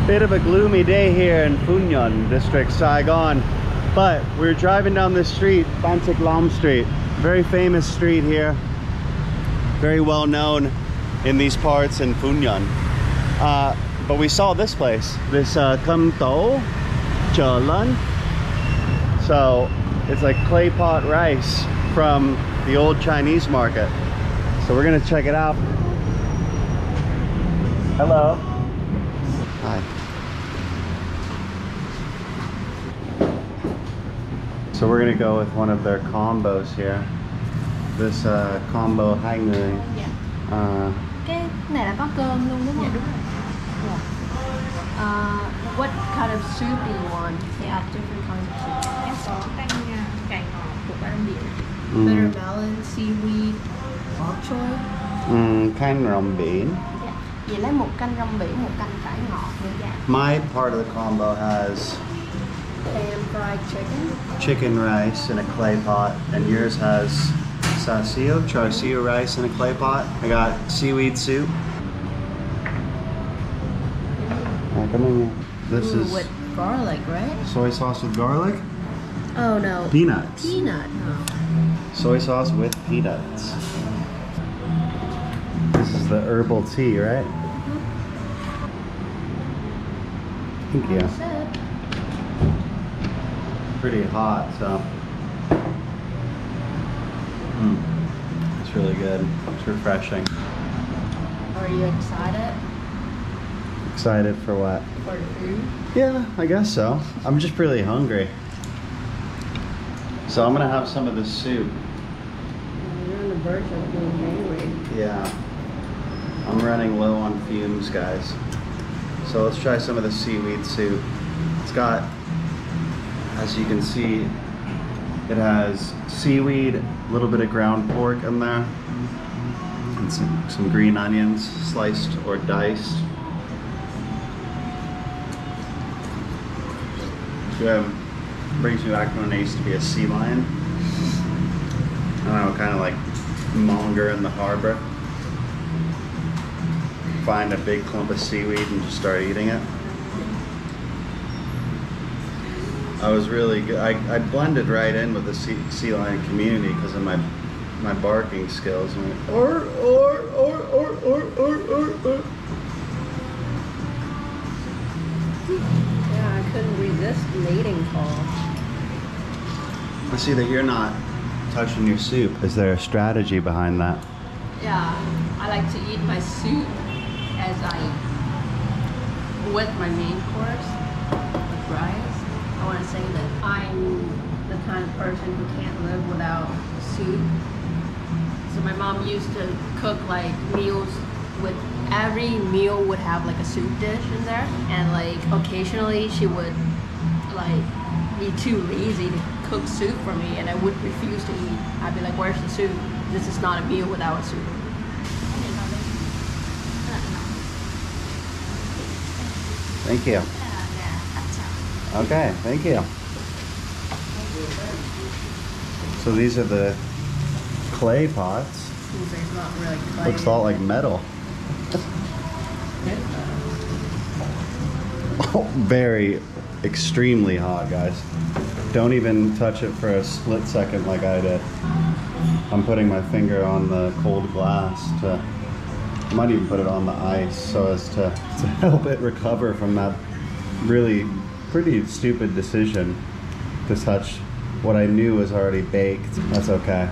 Bit of a gloomy day here in Phu Nhuận District, Saigon, but we're driving down this street, Phan Xích Long Street, very famous street here, very well known in these parts in Phu Nhuận. But we saw this place, this Cam Tố Char Lun. So it's like clay pot rice from the old Chinese market. So we're gonna check it out. Hello. Hi. So we're gonna go with one of their combos here. This combo hai người. Cái này là có cơm luôn đúng không? Yeah. What kind of soup do you want? They have different kinds of soup. Em có canh cải ngọt của Ban Biển. Bitter melon, seaweed, bok choy. Canh rong biển. Yeah. Vậy lấy một canh rong biển, một canh cải ngọt như vậy. My part of the combo has Pan fried chicken. chicken rice in a clay pot, and yours has char siu rice in a clay pot. I got seaweed soup. This is with garlic, right? soy sauce with garlic. Oh no. Peanuts. Peanut, no. Soy sauce with peanuts. This is the herbal tea, right? Thank you. Pretty hot, so it's really good. It's refreshing. Are you excited? Excited for what? For the food? Yeah, I guess so. I'm just really hungry. So I'm gonna have some of this soup. You're on the verge of being hungry. Yeah. I'm running low on fumes, guys. So let's try some of the seaweed soup. It's got, as you can see, it has seaweed, a little bit of ground pork in there, and some green onions, sliced or diced. Good. Brings me back to when I used to be a sea lion. I don't know, kind of like monger in the harbor. Find a big clump of seaweed and just start eating it. I was really good. I blended right in with the sea lion community because of my barking skills. And went, or. Yeah, I couldn't resist the mating call. I see that you're not touching your soup. Is there a strategy behind that? Yeah, I like to eat my soup as with my main course with rice. I want to say that I'm the kind of person who can't live without soup. So my mom used to cook like meals with every meal would have like a soup dish in there, and like occasionally she would like be too lazy to cook soup for me, and I would refuse to eat. I'd be like, where's the soup? This is not a meal without soup. Thank you. Okay, thank you. So these are the clay pots. It's not really clay. Looks a lot like metal. Oh, very extremely hot, guys. Don't even touch it for a split second like I did. I'm putting my finger on the cold glass to, I might even put it on the ice so as to help it recover from that really pretty stupid decision to touch what I knew was already baked. That's okay.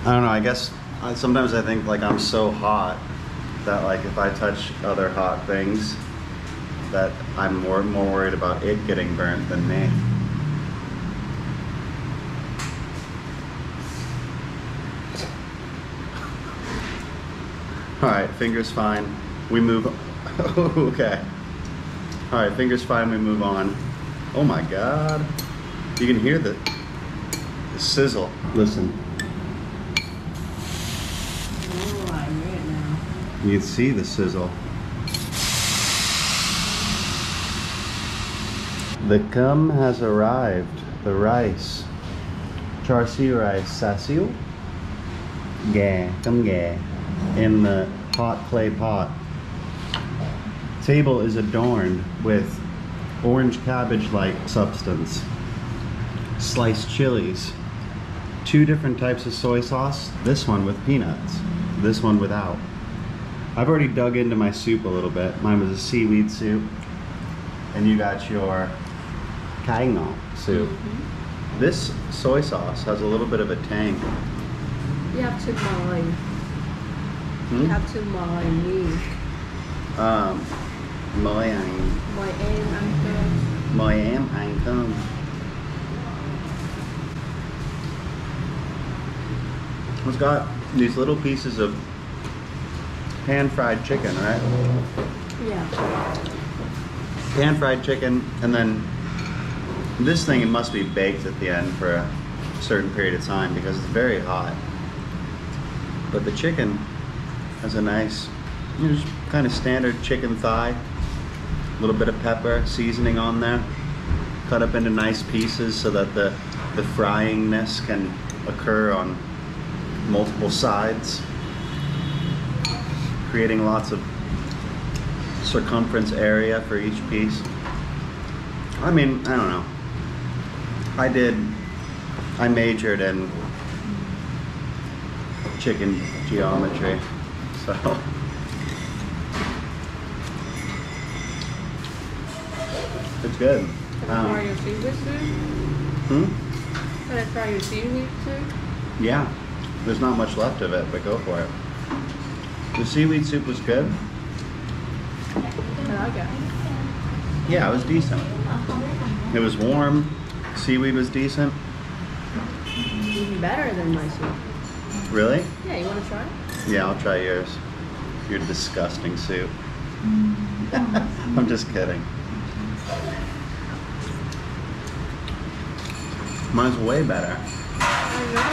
I don't know, I guess sometimes I think like I'm so hot that like if I touch other hot things that I'm more worried about it getting burnt than me. All right, fingers fine. We move. Okay. All right, fingers fine. We move on. Oh my God! You can hear the sizzle. Listen. Oh, I hear it now. You can see the sizzle. The cum has arrived. The rice. Char siu rice. Sasil. Gà. Cơm gà. In the hot clay pot. table is adorned with orange cabbage-like substance, sliced chilies, 2 different types of soy sauce, this one with peanuts, this one without. I've already dug into my soup a little bit. Mine was a seaweed soup, and you got your Saigon soup. This soy sauce has a little bit of a tang. You have to mind. You have to mind me. Mời anh. Mời em ăn cơm. Mời em ăn cơm. It's got these little pieces of pan-fried chicken, right? Yeah. Pan-fried chicken, and then this thing, it must be baked at the end for a certain period of time because it's very hot. But the chicken has a nice, just kind of standard chicken thigh, a little bit of pepper, seasoning on there, cut up into nice pieces so that the fryingness can occur on multiple sides, creating lots of circumference area for each piece. I mean, I don't know. I majored in chicken geometry, so. It's good. Can I try your seaweed soup? Can I try your seaweed soup? Yeah. There's not much left of it, but go for it. The seaweed soup was good. I like it. Yeah, it was decent. It was warm. Seaweed was decent. Even better than my soup. Really? Yeah, you want to try it? Yeah, I'll try yours. Your disgusting soup. I'm just kidding. Mine's way better. I know.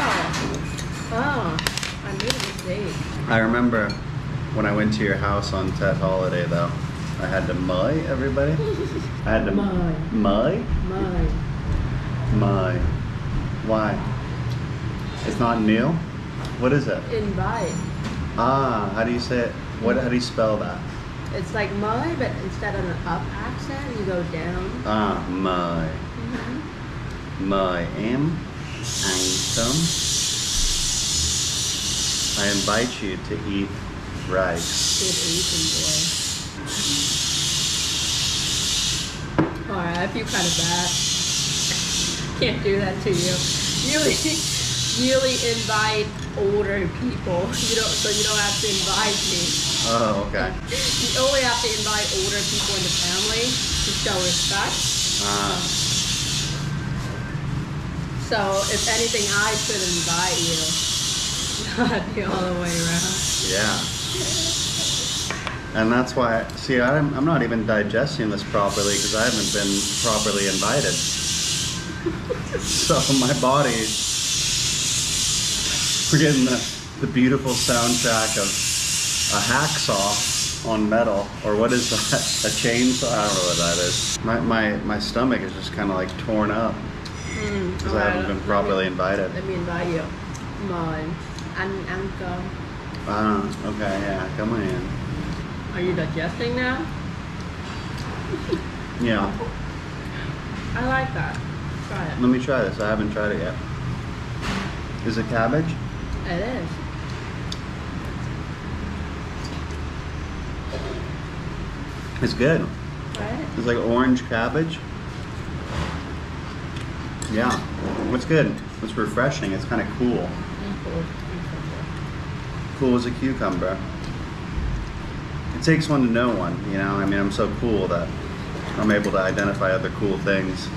Oh, I made a mistake. I remember when I went to your house on Tet holiday though, I had to mời everybody. I had to mời? Mời. Why? It's not new? What is it? Invite. Ah, how do you say it? How do you spell that? It's like mời, but instead of an up accent, you go down. Ah, mời. Mời em ăn cơm. I invite you to eat rice. Good Asian boy. Alright, I feel kind of bad. Can't do that to you. Usually invite older people. So you don't have to invite me. Oh, okay. You only have to invite older people in the family to show respect. So if anything, I should invite you. Not the other way around. Yeah. And that's why, see, I'm not even digesting this properly because I haven't been properly invited. So my body, we're getting the beautiful soundtrack of a hacksaw on metal, or what is that? A chainsaw? I don't know what that is. My stomach is just kind of like torn up because I haven't been properly invited. Let me invite you. Mời anh ăn cơm. Okay, yeah, come on in. Are you digesting now? Yeah. I like that. Try it. Let me try this. I haven't tried it yet. Is it cabbage? It is. It's good. Right? It's like orange cabbage. Yeah, it's good. It's refreshing. It's kind of cool. Cool as a cucumber. It takes one to know one, you know? I mean, I'm so cool that I'm able to identify other cool things.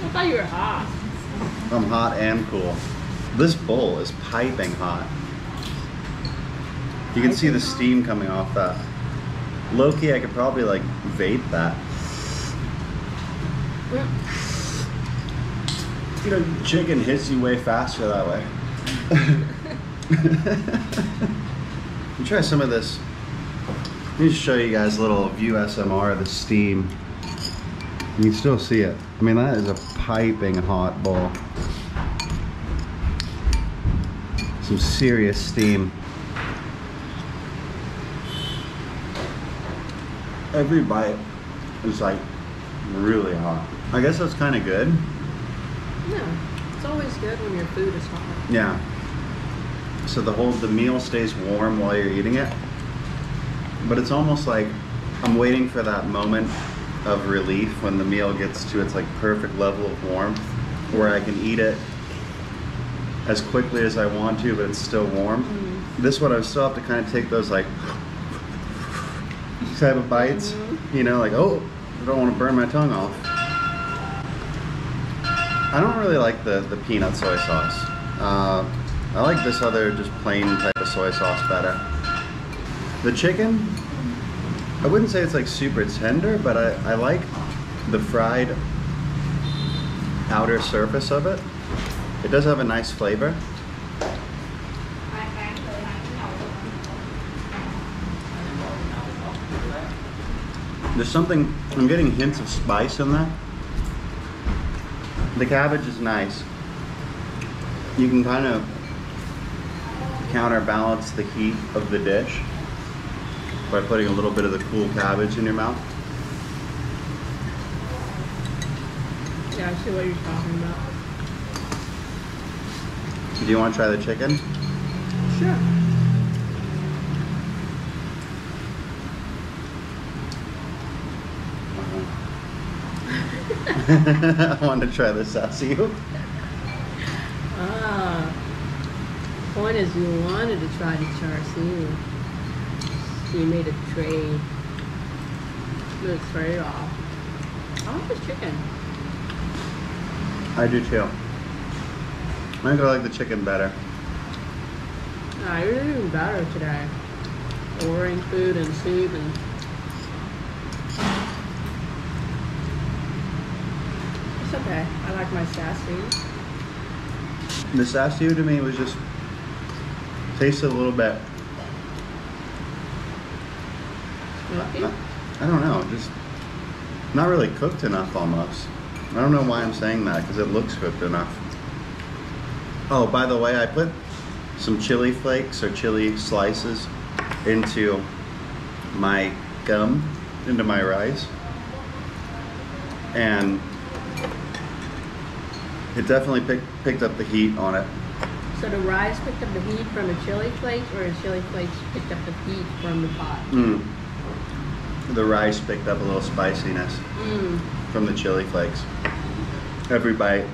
I thought you were hot. I'm hot and cool. This bowl is piping hot. You can see the steam coming off that. Low-key, I could probably like vape that. You know, chicken hits you way faster that way. Let me try some of this. Let me just show you guys a little view SMR of the steam. You can still see it. I mean, that is a piping hot bowl. Some serious steam. Every bite is like really hot. I guess that's kind of good. Yeah, it's always good when your food is hot. Yeah. So the meal stays warm while you're eating it. But it's almost like I'm waiting for that moment of relief when the meal gets to its like perfect level of warmth where I can eat it as quickly as I want to, but it's still warm. This one I still have to kind of take those like type of bites, you know, like, oh, I don't want to burn my tongue off. I don't really like the peanut soy sauce. I like this other just plain type of soy sauce better. The chicken, I wouldn't say it's like super tender, but I like the fried outer surface of it. It does have a nice flavor. There's something, I'm getting hints of spice in there. The cabbage is nice. You can kind of counterbalance the heat of the dish by putting a little bit of the cool cabbage in your mouth. Yeah, I see what you're talking about. Do you want to try the chicken? Sure. I want to try the sassy. Ah. The point is you wanted to try the char siu. So you made a trade. No trade off. I like this chicken. I do too. I think I like the chicken better. Nah, you're doing better today. Ordering food and soup and it's okay. I like my sassy. The sassy to me was just tasted a little bit. Lucky? I don't know, just not really cooked enough almost. I don't know why I'm saying that because it looks cooked enough. Oh, by the way, I put some chili flakes or chili slices into my gum, into my rice, and it definitely picked up the heat on it. So the rice picked up the heat from the chili flakes, or the chili flakes picked up the heat from the pot? The rice picked up a little spiciness from the chili flakes. Every bite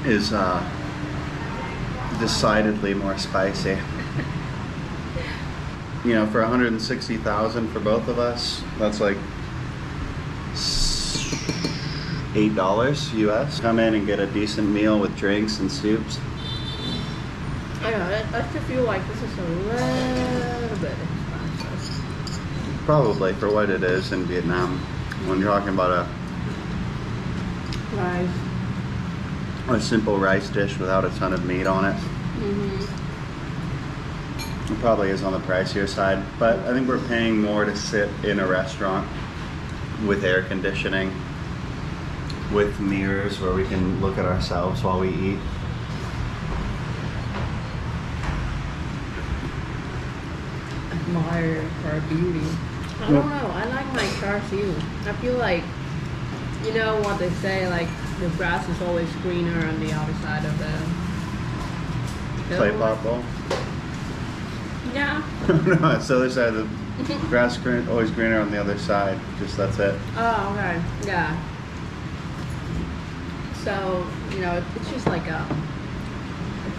is decidedly more spicy. You know, for $160,000 for both of us, that's like $8 US. Come in and get a decent meal with drinks and soups. I know, I just feel like this is a little bit expensive. Probably for what it is in Vietnam. When you're talking about a simple rice dish without a ton of meat on it. It probably is on the pricier side, but I think we're paying more to sit in a restaurant with air conditioning, with mirrors where we can look at ourselves while we eat. Admire her beauty. I don't know, I like my char siu. I feel like, you know what they say, like the grass is always greener on the other side of the Claypot bowl? Yeah. No, it's the other side of the grass, always greener on the other side. Just that's it. Oh, okay. Yeah. So, you know, it's just like a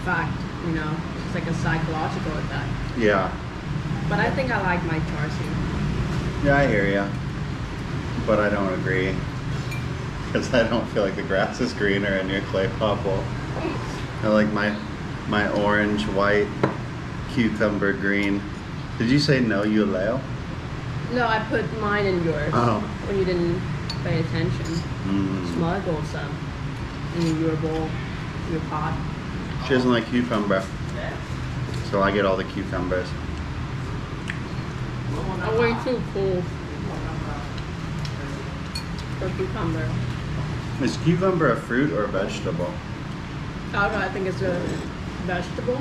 fact, you know, it's like a psychological effect. Yeah. But I think I like my char siu. Yeah, I hear ya. But I don't agree. Because I don't feel like the grass is greener in your Claypot bowl. I like my orange, white, cucumber green. Did you say no, you allow? No, I put mine in yours. Oh. When you didn't pay attention. Smuggled some in your bowl, your pot. She doesn't like cucumber. So I get all the cucumbers. I'm way too cool for cucumber. Is cucumber a fruit or a vegetable? I think it's a vegetable.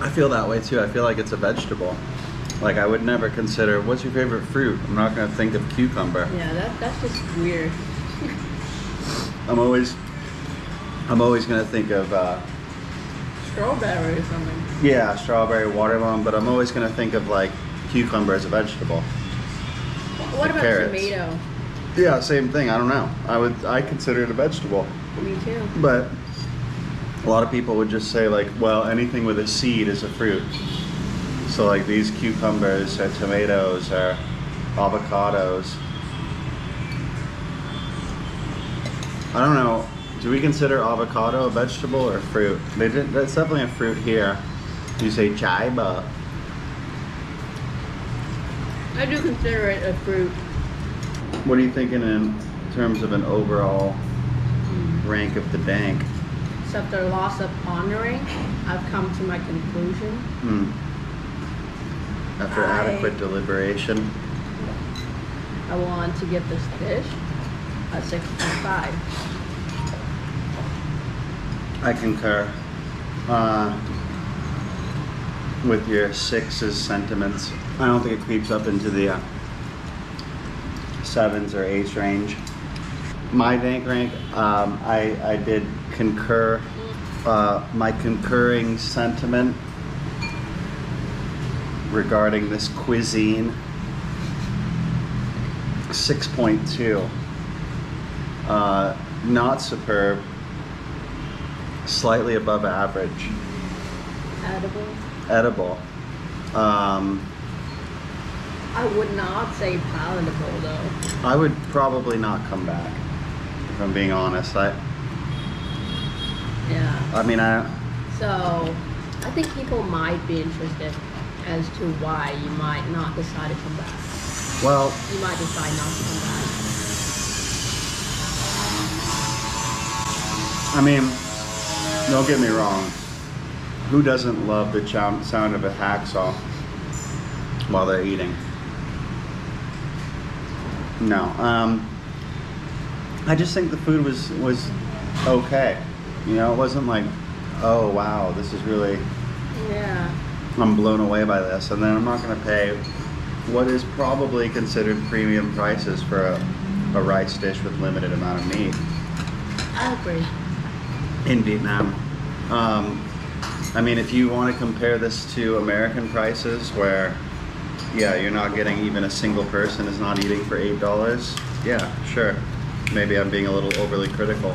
I feel that way too. I feel like it's a vegetable. Like I would never consider, what's your favorite fruit? I'm not gonna think of cucumber. Yeah, that's just weird. I'm always gonna think of Strawberry or something. yeah, strawberry, watermelon, but I'm always gonna think of like cucumber as a vegetable. What about carrots. tomato? Yeah, same thing. I don't know. I consider it a vegetable. Me too. But a lot of people would just say like, well, anything with a seed is a fruit. So like these cucumbers or tomatoes or avocados. I don't know. Do we consider avocado a vegetable or fruit? That's definitely a fruit here. You say chai, but I do consider it a fruit. what are you thinking in terms of an overall rank of the dank? So after lots of pondering, I've come to my conclusion. After adequate deliberation. I want to give this dish a 6.5. I concur with your 6's sentiments. I don't think it creeps up into the 7s or 8s range. My dank rank, I did concur. My concurring sentiment regarding this cuisine, 6.2. Not superb, slightly above average. Edible. I would not say palatable though. I would probably not come back, if I'm being honest. Yeah. So I think people might be interested as to why you might not decide to come back. Well, You might decide not to come back. I mean, don't get me wrong. Who doesn't love the sound of a hacksaw while they're eating? No. I just think the food was okay. You know, it wasn't like, oh wow, this is really, Yeah. I'm blown away by this. And then I'm not going to pay what is probably considered premium prices for a rice dish with limited amount of meat I agree. in Vietnam. I mean, if you want to compare this to American prices where, yeah, you're not getting even a single person is not eating for $8, yeah, sure. Maybe I'm being a little overly critical.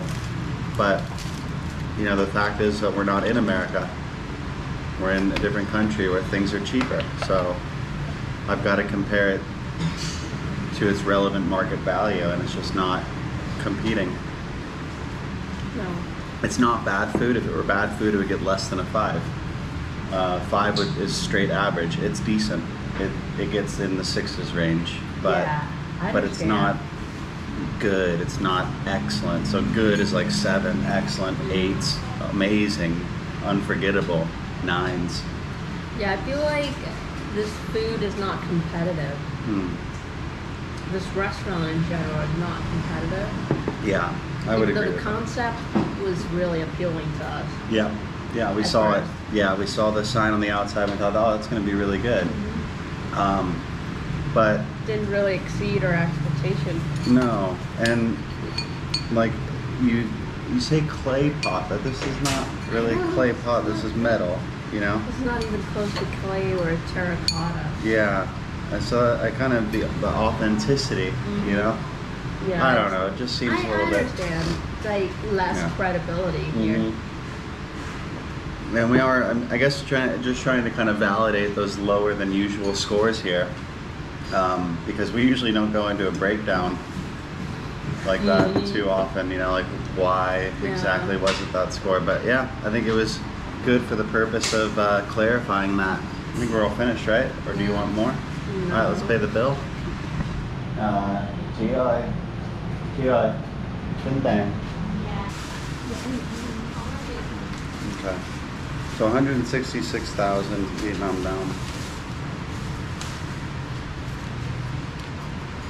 But, you know, the fact is that we're not in America. We're in a different country where things are cheaper. So I've got to compare it to its relevant market value, and it's just not competing. No. It's not bad food. If it were bad food, it would get less than a 5. 5 is straight average. It's decent. It gets in the 6s range, but Yeah, I but it's understand. not good. It's not excellent. So good is like 7, excellent 8s, amazing, unforgettable 9s. Yeah, I feel like this food is not competitive. This restaurant in general is not competitive. Yeah, I would Even though agree. the with that. concept was really appealing to us. Yeah, we At saw it. first. Yeah, we saw the sign on the outside and we thought, oh, that's going to be really good. But Didn't really exceed our expectation. no, and like you say clay pot, but this is not really clay pot. This is metal, you know. It's not even close to clay or terracotta. Yeah, and so I kind of the authenticity, you know. Yeah. I don't know. It just seems I a little bit. understand, like less Yeah. credibility here. And we are, I guess, trying to kind of validate those lower than usual scores here, because we usually don't go into a breakdown like that too often. You know, like why exactly was it that score? But yeah, I think it was good for the purpose of clarifying that. I think we're all finished, right? Or do you want more? No. All right, let's pay the bill. GI, Okay. So 166,000 Vietnam down.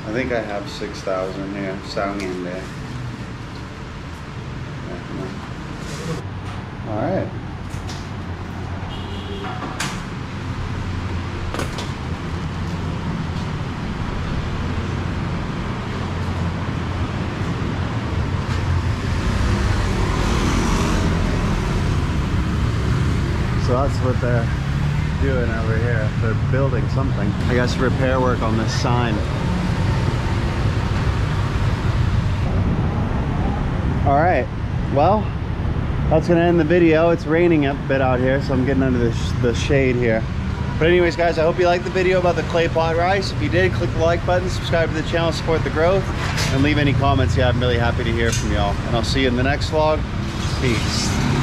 I think I have 6,000 here. Sao Nguyen there. All right. So that's what they're doing over here. They're building something. I guess repair work on this sign. All right, well, that's gonna end the video. It's raining a bit out here, so I'm getting under the shade here. But anyways, guys, I hope you liked the video about the clay pot rice. If you did, click the like button, subscribe to the channel, support the growth, and leave any comments you have. I'm really happy to hear from y'all. And I'll see you in the next vlog. Peace.